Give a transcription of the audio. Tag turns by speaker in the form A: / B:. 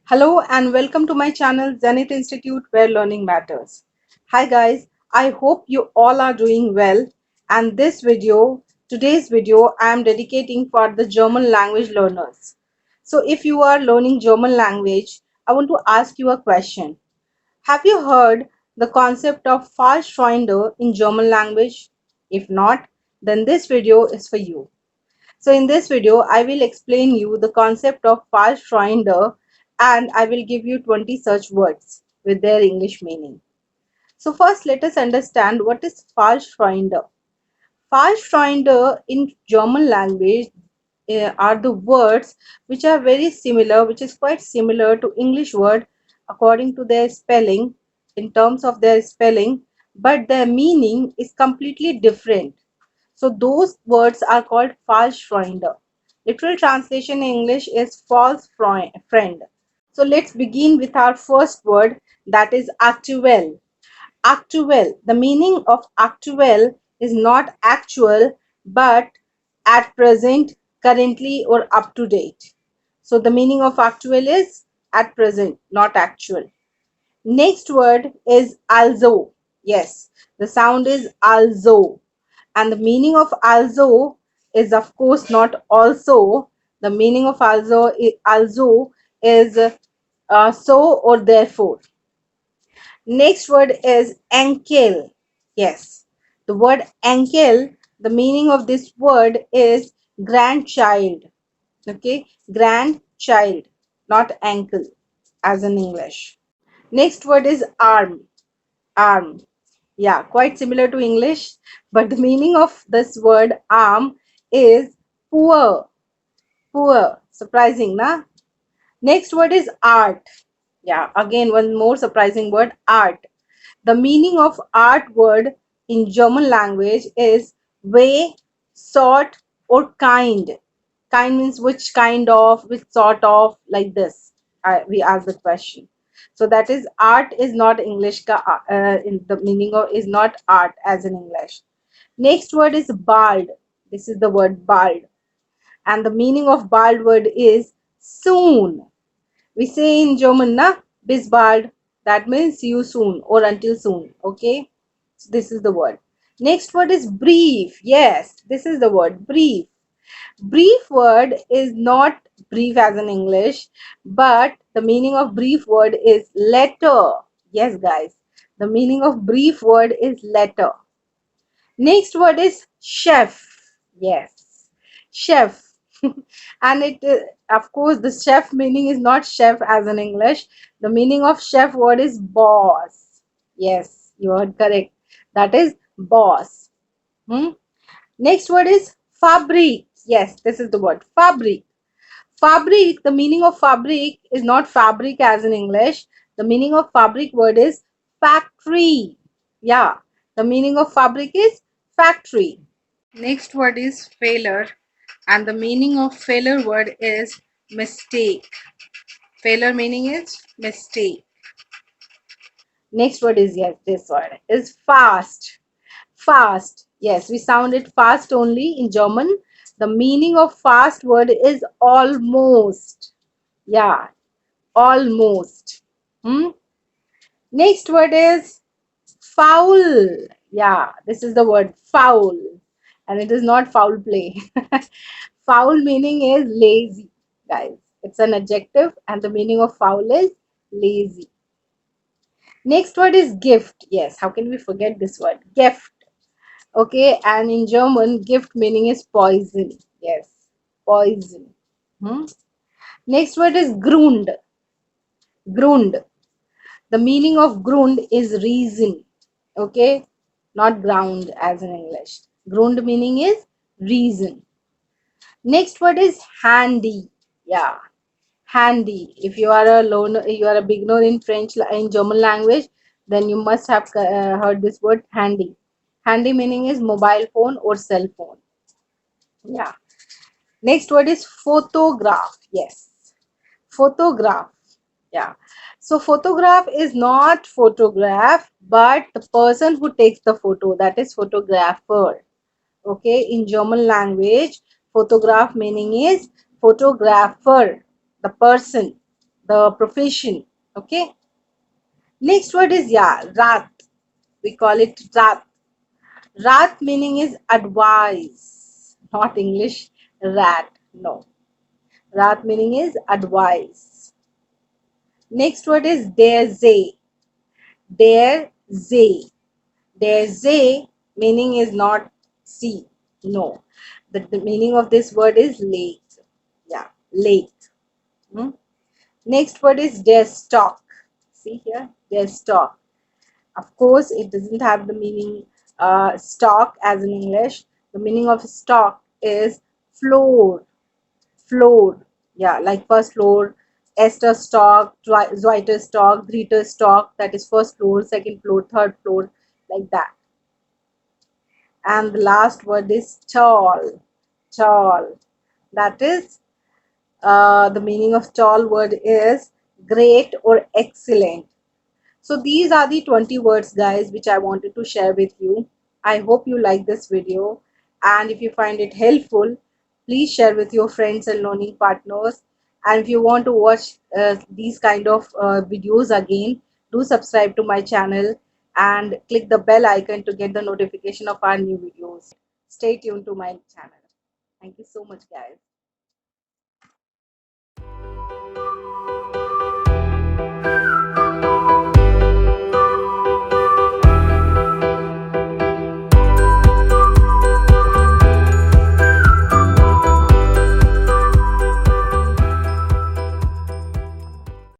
A: Hello and welcome to my channel Zenith Institute where learning matters. Hi guys, I hope you all are doing well, and today's video I am dedicating for the German language learners. So if you are learning German language, I want to ask you a question. Have you heard the concept of Falsche Freunde in German language? If not, then this video is for you. So in this video, I will explain you the concept of Falsche Freunde and I will give you 20 search words with their English meaning. So first, let us understand what is Falsche Freunde. Falsche Freunde in German language are the words which are very similar, which is quite similar to English word according to their spelling, in terms of their spelling, but their meaning is completely different. So those words are called false friend. Literal translation in English is friend. So let's begin with our first word, that is actual. Actual. The meaning of actual is not actual but at present, currently or up to date. So the meaning of actual is at present, not actual. Next word is also. Yes, the sound is also. And the meaning of also is of course not also. The meaning of also is so or therefore. Next word is enkel. Yes, the word enkel, the meaning of this word is grandchild. Okay, grandchild, not ankle as in English. Next word is arm. Arm. Yeah, quite similar to English, but the meaning of this word arm is poor. Poor. Surprising, na? Next word is art. Yeah, again one more surprising word, art. The meaning of art word in German language is way, sort, or kind. Kind means which kind of, which sort of, like this. We ask the question. So that is art is not English. In the meaning of is not art as in English. Next word is bald. This is the word bald, and the meaning of bald word is soon. We say in German, na, bis bald. That means see you soon or until soon. Okay, so this is the word. Next word is brief. Yes, this is the word brief. Brief word is not brief as in English, but the meaning of brief word is letter. Yes, guys, the meaning of brief word is letter. Next word is chef. Yes, chef. And of course, the chef meaning is not chef as in English. The meaning of chef word is boss. Yes, you heard correct. That is boss. Hmm? Next word is fabric. Yes, this is the word fabric. Fabric, the meaning of fabric is not fabric as in English. The meaning of fabric word is factory. Yeah, the meaning of fabric is factory. Next word is failure, and the meaning of failure word is mistake. Failure meaning is mistake. Next word is, yes, this word is fast. Fast. Yes, we sound it fast only in German. The meaning of fast word is almost. Yeah, almost. Hmm? Next word is foul. Yeah, this is the word foul, and it is not foul play. Foul meaning is lazy, guys. It's an adjective, and the meaning of foul is lazy. Next word is gift. Yes, how can we forget this word? Gift. Okay, and in German, gift meaning is poison. Yes, poison. Hmm? Next word is Grund. Grund. The meaning of Grund is reason. Okay, not ground as in English. Grund meaning is reason. Next word is handy. Yeah, handy. If you are a learner, you are a beginner in French, in German language, then you must have heard this word handy. Handy meaning is mobile phone or cell phone. Yeah. Next word is photograph. Yes, photograph. Yeah. So photograph is not photograph, but the person who takes the photo, that is photographer. Okay, in German language, photograph meaning is photographer, the person, the profession. Okay. Next word is, yeah, rat. We call it rat. Rat meaning is advice, not English rat. No. Rat meaning is advice. Next word is der See. Der See. Der See meaning is not sea. No. The meaning of this word is lake. Yeah, lake. Hmm? Next word is der Stock. See here, der Stock. Of course, it doesn't have the meaning stock as in English. The meaning of stock is floor. Floor. Yeah, like first floor, Esther stock, Zweiter stock, Dritter stock, that is first floor, second floor, third floor, like that. And the last word is tall. Tall. That is, the meaning of tall word is great or excellent. So these are the 20 words, guys, which I wanted to share with you. I hope you like this video, and if you find it helpful, please share with your friends and learning partners. And if you want to watch these kind of videos again, do subscribe to my channel and click the bell icon to get the notification of our new videos. Stay tuned to my channel. Thank you so much, guys.